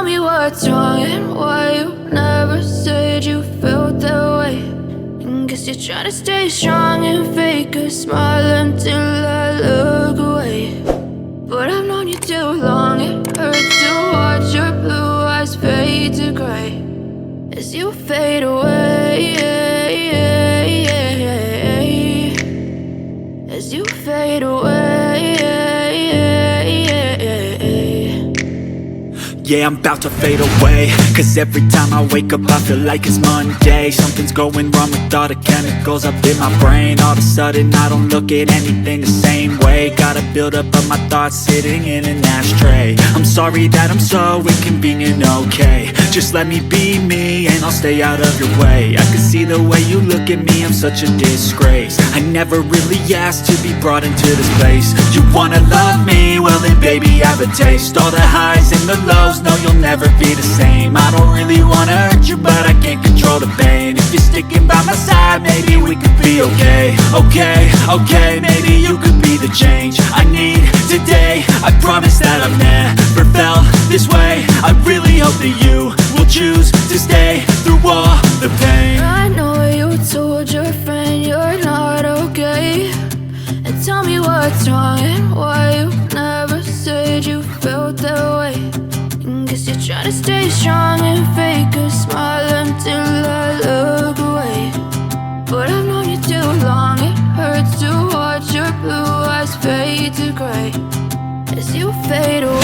tell me what's wrong and why you never said you felt that way. And guess you're trying to stay strong and fake a smile until I look away. But I've known you too long, it hurts to watch your blue eyes fade to gray as you fade away, as you fade away. Yeah, I'm about to fade away, cause every time I wake up I feel like it's Monday. Something's going wrong with all the chemicals up in my brain. All of a sudden I don't look at anything the same way. Got a build up of my thoughts sitting in an ashtray. I'm sorry that I'm so inconvenient, okay. Just let me be me and I'll stay out of your way. I can see the way you look at me, I'm such a disgrace. I never really asked to be brought into this place. You wanna love me? Well then baby have a taste. All the highs and the lows, no, you'll never be the same. I don't really wanna hurt you, but I can't control the pain. If you're sticking by my side, maybe we could be okay. Okay, maybe you could be the change I need today. I promise that I've never felt this way. I really hope that you will choose to stay through all the pain. I know you told your friend you're not okay, and tell me what's wrong and why you never said you felt that way. Guess you're trying to stay strong and fake a smile until I look away. But I've known you too long, it hurts to watch your blue eyes fade to gray as you fade away.